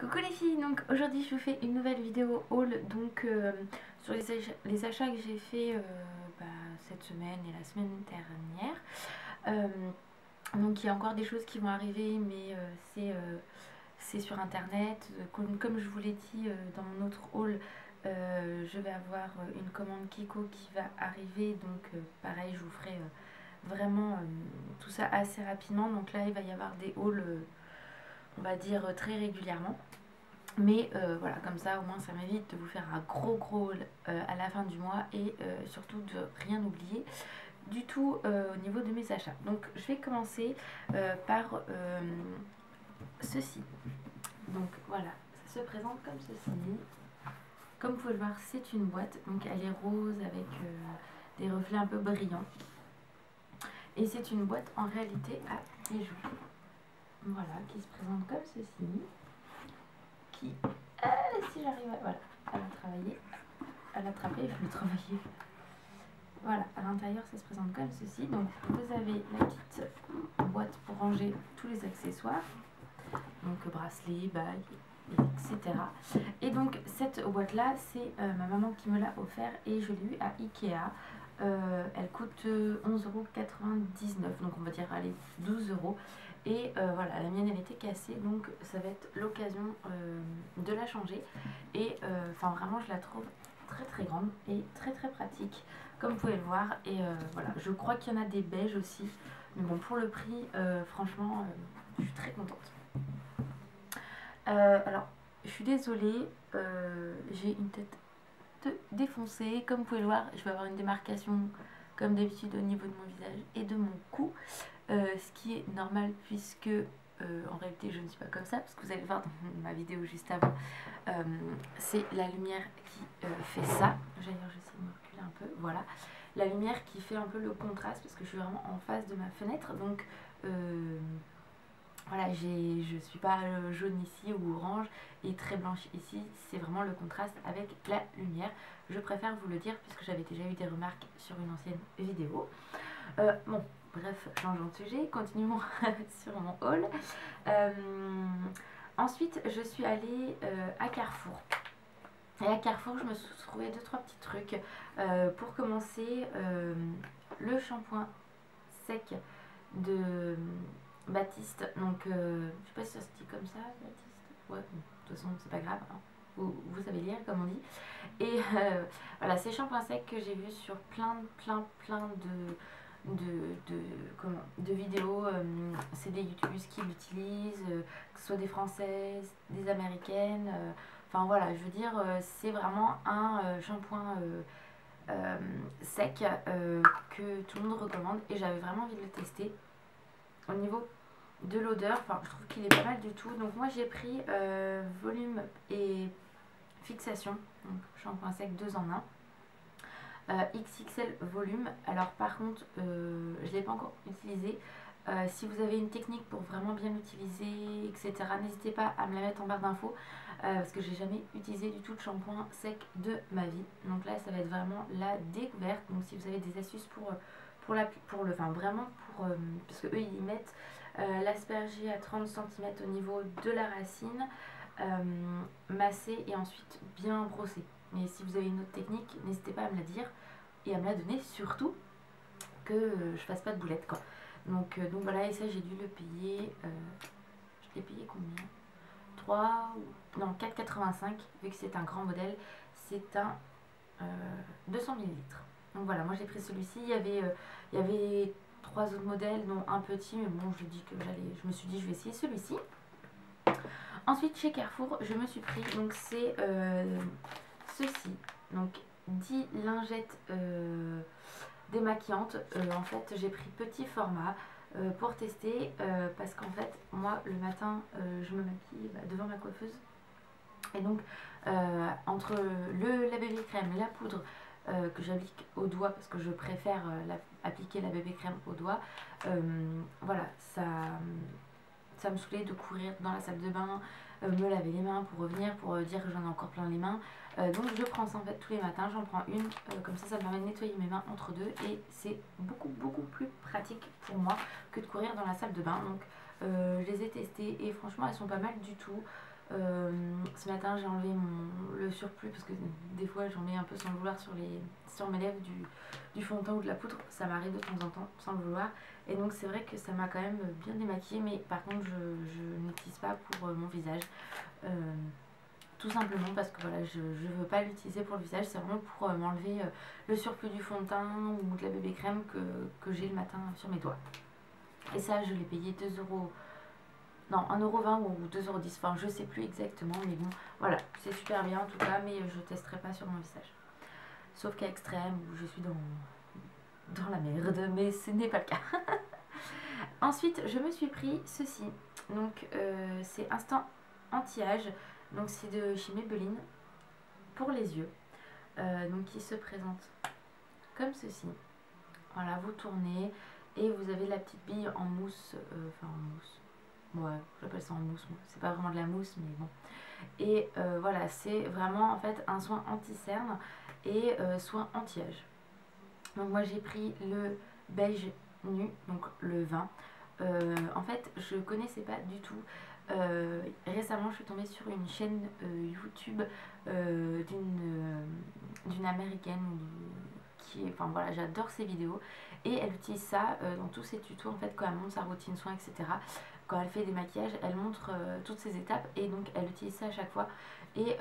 Coucou les filles, donc aujourd'hui je vous fais une nouvelle vidéo haul donc sur les achats que j'ai fait cette semaine et la semaine dernière. Donc il y a encore des choses qui vont arriver mais c'est sur internet. Comme je vous l'ai dit dans mon autre haul, je vais avoir une commande Kiko qui va arriver, donc pareil je vous ferai vraiment tout ça assez rapidement. Donc là il va y avoir des hauls on va dire très régulièrement. Mais voilà, comme ça au moins ça m'évite de vous faire un gros haul à la fin du mois et surtout de rien oublier du tout au niveau de mes achats. Donc je vais commencer par ceci. Donc voilà, ça se présente comme ceci. Comme vous pouvez le voir, c'est une boîte, donc elle est rose avec des reflets un peu brillants. Et c'est une boîte en réalité à bijoux. Voilà, qui se présente comme ceci. Qui, si j'arrive à la travailler, à l'attraper, je vais le travailler. Voilà, à l'intérieur ça se présente comme ceci. Donc vous avez la petite boîte pour ranger tous les accessoires, donc bracelets, bagues, etc. Et donc cette boîte là, c'est ma maman qui me l'a offert et je l'ai eu à Ikea. Elle coûte 11,99 €, donc on va dire allez 12 €. Et voilà, la mienne elle était cassée, donc ça va être l'occasion de la changer. Et enfin vraiment je la trouve très grande et très pratique comme vous pouvez le voir. Et voilà, je crois qu'il y en a des beiges aussi, mais bon pour le prix franchement je suis très contente. Alors je suis désolée, j'ai une tête défoncée, comme vous pouvez le voir. Je vais avoir une démarcation comme d'habitude au niveau de mon visage et de mon cou, ce qui est normal puisque en réalité je ne suis pas comme ça, parce que vous allez le voir dans ma vidéo juste avant, c'est la lumière qui fait ça. D'ailleurs j'essaie de me reculer un peu, voilà, la lumière qui fait un peu le contraste parce que je suis vraiment en face de ma fenêtre, donc voilà, je suis pas jaune ici ou orange et très blanche ici, c'est vraiment le contraste avec la lumière. Je préfère vous le dire puisque j'avais déjà eu des remarques sur une ancienne vidéo. Bon, bref, changeons de sujet, continuons sur mon haul. Ensuite, je suis allée à Carrefour. Et à Carrefour, je me suis trouvé 2-3 petits trucs. Pour commencer, le shampoing sec de Baptiste, donc je sais pas si ça se dit comme ça, Baptiste, ouais, bon, de toute façon c'est pas grave, hein. Vous savez lire comme on dit. Et voilà, ces shampoings secs que j'ai vu sur plein de vidéos, c'est des youtubeuses qui l'utilisent, que ce soit des françaises, des américaines, enfin voilà, je veux dire, c'est vraiment un shampoing sec que tout le monde recommande et j'avais vraiment envie de le tester. Au niveau de l'odeur, enfin je trouve qu'il est pas mal du tout, donc moi j'ai pris volume et fixation, donc shampoing sec 2 en 1, XXL volume. Alors par contre je ne l'ai pas encore utilisé. Si vous avez une technique pour vraiment bien l'utiliser, etc., n'hésitez pas à me la mettre en barre d'infos, parce que j'ai jamais utilisé du tout de shampoing sec de ma vie. Donc là ça va être vraiment la découverte. Donc si vous avez des astuces parce que eux ils mettent l'asperger à 30 cm au niveau de la racine, masser et ensuite bien brosser. Mais si vous avez une autre technique, n'hésitez pas à me la dire et à me la donner, surtout que je fasse pas de boulettes quoi. Donc voilà, et ça j'ai dû le payer, je l'ai payé combien, 3 ou non 4,85 vu que c'est un grand modèle, c'est un 200 ml. Donc voilà, moi j'ai pris celui-ci. Il y avait 3 autres modèles, dont un petit, mais bon, je me suis dit je vais essayer celui-ci. Ensuite chez Carrefour, je me suis pris, donc c'est ceci, donc 10 lingettes démaquillantes. En fait j'ai pris petit format pour tester, parce qu'en fait moi le matin je me maquille devant ma coiffeuse. Et donc entre la bébé crème, la poudre que j'applique au doigt, parce que je préfère appliquer la bébé crème au doigt, voilà, ça me saoulait de courir dans la salle de bain, me laver les mains pour revenir, pour dire que j'en ai encore plein les mains. Donc je prends ça en fait tous les matins, j'en prends une, comme ça me permet de nettoyer mes mains entre deux et c'est beaucoup plus pratique pour moi que de courir dans la salle de bain. Donc je les ai testées et franchement elles sont pas mal du tout. Ce matin j'ai enlevé le surplus parce que des fois j'en mets un peu sans le vouloir sur mes lèvres du fond de teint ou de la poudre, ça m'arrive de temps en temps sans le vouloir, et donc c'est vrai que ça m'a quand même bien démaquillée, mais par contre je n'utilise pas pour mon visage, tout simplement parce que voilà, je ne veux pas l'utiliser pour le visage, c'est vraiment pour m'enlever le surplus du fond de teint ou de la bébé crème que j'ai le matin sur mes doigts. Et ça je l'ai payé 2 euros. Non, 1,20 € ou 2,10 €, enfin je sais plus exactement, mais bon, voilà, c'est super bien en tout cas, mais je testerai pas sur mon visage. Sauf qu'à Extrême, où je suis dans la merde, mais ce n'est pas le cas. Ensuite, je me suis pris ceci, donc c'est Instant Anti-Âge, donc c'est de chez Maybelline, pour les yeux, donc qui se présente comme ceci. Voilà, vous tournez et vous avez la petite bille en mousse, enfin en mousse. Ouais, j'appelle ça en mousse, c'est pas vraiment de la mousse, mais bon. Et voilà, c'est vraiment en fait un soin anti-cerne et soin anti-âge. Donc moi j'ai pris le beige nu, donc le 20. En fait, je connaissais pas du tout. Récemment, je suis tombée sur une chaîne YouTube d'une américaine enfin voilà, j'adore ses vidéos, et elle utilise ça dans tous ses tutos en fait, quand elle montre sa routine soin, etc. Quand elle fait des maquillages, elle montre toutes ces étapes, et donc elle utilise ça à chaque fois, et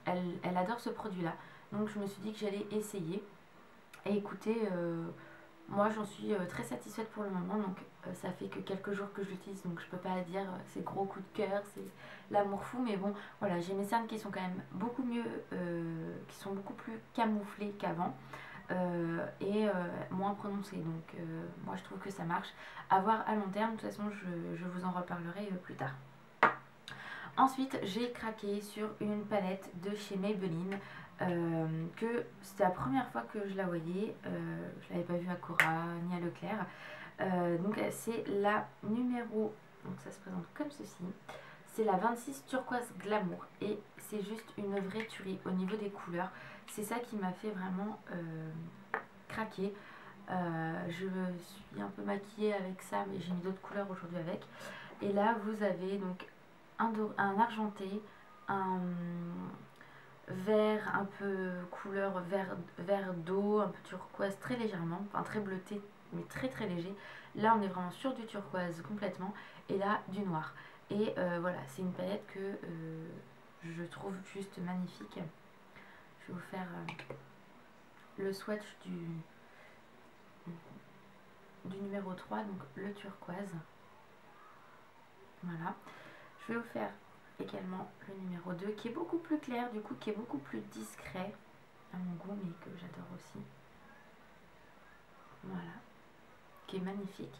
elle adore ce produit là, donc je me suis dit que j'allais essayer. Et écoutez, moi j'en suis très satisfaite pour le moment, donc ça fait que quelques jours que je l'utilise, donc je peux pas dire c'est gros coup de cœur, c'est l'amour fou, mais bon voilà, j'ai mes cernes qui sont quand même beaucoup mieux, qui sont beaucoup plus camouflées qu'avant, et moins prononcées, donc moi je trouve que ça marche. À voir à long terme, de toute façon je vous en reparlerai plus tard. Ensuite j'ai craqué sur une palette de chez Maybelline, que c'était la première fois que je la voyais, je l'avais pas vue à Cora ni à Leclerc, donc c'est la numéro, donc ça se présente comme ceci, c'est la 26 turquoise glamour, et c'est juste une vraie tuerie au niveau des couleurs, c'est ça qui m'a fait vraiment craquer. Je me suis un peu maquillée avec ça, mais j'ai mis d'autres couleurs aujourd'hui avec, et là vous avez donc un argenté, un vert un peu couleur vert d'eau, un peu turquoise très légèrement, enfin très bleuté mais très très léger. Là on est vraiment sur du turquoise complètement, et là du noir, et voilà, c'est une palette que je trouve juste magnifique. Je vais vous faire le swatch du numéro 3, donc le turquoise. Voilà, je vais vous faire également le numéro 2 qui est beaucoup plus clair, du coup qui est beaucoup plus discret à mon goût, mais que j'adore aussi. Voilà, qui est magnifique.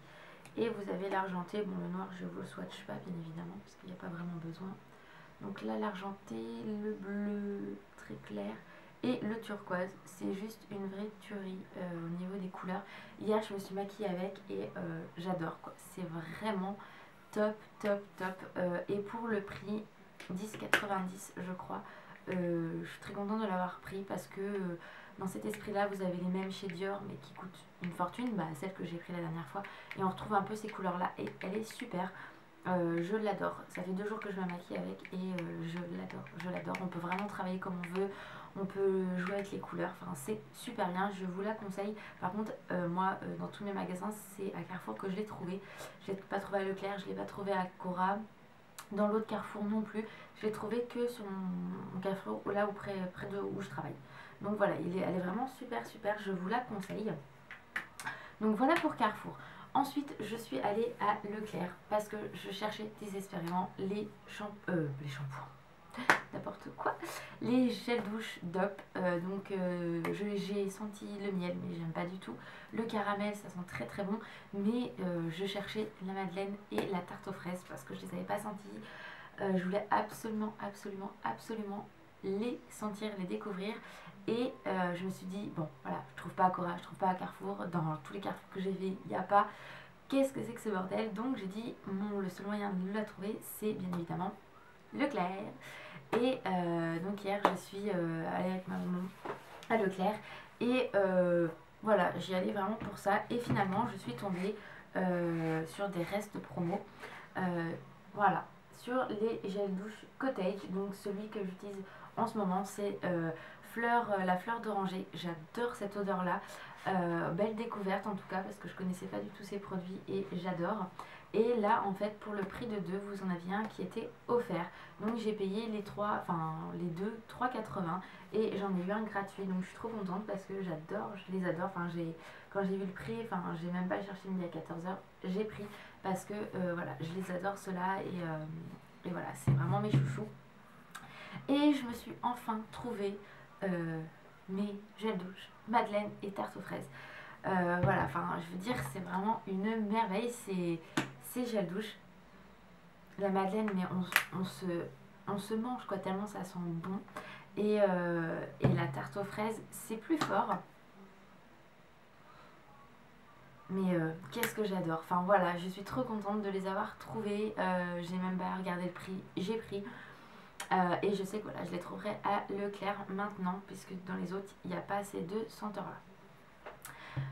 Et vous avez l'argenté, bon le noir je vous le swatch pas bien évidemment parce qu'il n'y a pas vraiment besoin. Donc là l'argenté, le bleu très clair et le turquoise, c'est juste une vraie tuerie au niveau des couleurs. Hier je me suis maquillée avec, et j'adore quoi, c'est vraiment top top top, et pour le prix 10,90 je crois, je suis très contente de l'avoir pris parce que dans cet esprit là vous avez les mêmes chez Dior mais qui coûtent une fortune, bah, celle que j'ai pris la dernière fois, et on retrouve un peu ces couleurs là, et elle est super. Je l'adore, ça fait 2 jours que je me maquille avec, et je l'adore, on peut vraiment travailler comme on veut, on peut jouer avec les couleurs, enfin c'est super bien, je vous la conseille. Par contre moi dans tous mes magasins c'est à Carrefour que je l'ai trouvé, je l'ai pas trouvé à Leclerc, je l'ai pas trouvé à Cora, dans l'autre Carrefour non plus, je l'ai trouvé que sur mon Carrefour là près de où je travaille. Donc voilà, elle est vraiment super super, je vous la conseille. Donc voilà pour Carrefour. Ensuite, je suis allée à Leclerc parce que je cherchais désespérément les shampoings, n'importe quoi, les gels douche DOP. Donc j'ai senti le miel, mais j'aime pas du tout. Le caramel, ça sent très très bon, mais je cherchais la madeleine et la tarte aux fraises parce que je les avais pas sentis. Je voulais absolument les sentir, les découvrir, et je me suis dit bon voilà, je trouve pas à Cora, je trouve pas à Carrefour, dans tous les Carrefour que j'ai fait il n'y a pas, qu'est-ce que c'est que ce bordel, donc j'ai dit le seul moyen de la trouver c'est bien évidemment Leclerc, et donc hier je suis allée avec ma maman à Leclerc, et voilà, j'y allais vraiment pour ça, et finalement je suis tombée sur des restes promo, voilà, sur les gels douche Cottage. Donc celui que j'utilise en ce moment, c'est la fleur d'oranger. J'adore cette odeur là. Belle découverte en tout cas, parce que je connaissais pas du tout ces produits et j'adore. Et là en fait pour le prix de deux, vous en aviez un qui était offert. Donc j'ai payé les deux 3,80 et j'en ai eu un gratuit. Donc je suis trop contente parce que j'adore, je les adore. Quand j'ai vu le prix, j'ai même pas cherché midi à 14h, j'ai pris parce que voilà, je les adore ceux-là et voilà, c'est vraiment mes chouchous. Et je me suis enfin trouvé mes gels douche Madeleine et tarte aux fraises. Voilà, je veux dire, c'est vraiment une merveille ces gels douche. La Madeleine, mais on se mange quoi, tellement ça sent bon. Et la tarte aux fraises, c'est plus fort. Mais qu'est-ce que j'adore. Enfin voilà, je suis trop contente de les avoir trouvés. J'ai même pas regardé le prix, j'ai pris. Et je sais que voilà, je les trouverai à Leclerc maintenant, puisque dans les autres, il n'y a pas ces deux senteurs-là.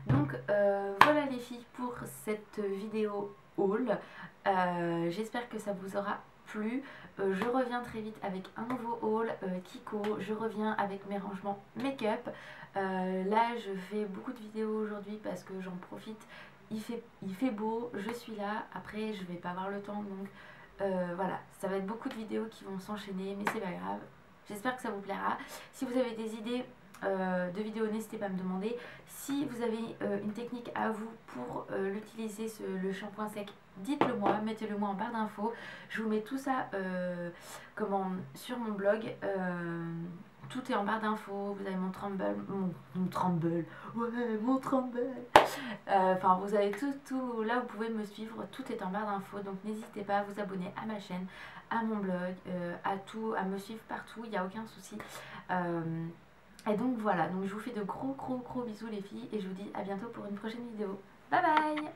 Donc voilà les filles pour cette vidéo haul. J'espère que ça vous aura plu. Je reviens très vite avec un nouveau haul Kiko. Je reviens avec mes rangements make-up. Là je fais beaucoup de vidéos aujourd'hui parce que j'en profite. Il fait beau, je suis là. Après je vais pas avoir le temps, donc voilà, ça va être beaucoup de vidéos qui vont s'enchaîner, mais c'est pas grave. J'espère que ça vous plaira. Si vous avez des idées de vidéos, n'hésitez pas à me demander. Si vous avez une technique à vous pour l'utiliser, le shampoing sec, dites-le moi, mettez-le moi en barre d'infos. Je vous mets tout ça sur mon blog. Tout est en barre d'infos. Vous avez mon Trumble, mon Trumble, ouais, mon Trumble. Vous avez tout là, vous pouvez me suivre. Tout est en barre d'infos. Donc n'hésitez pas à vous abonner à ma chaîne, à mon blog, à me suivre partout. Il n'y a aucun souci. Et donc voilà. Donc je vous fais de gros bisous les filles et je vous dis à bientôt pour une prochaine vidéo. Bye bye.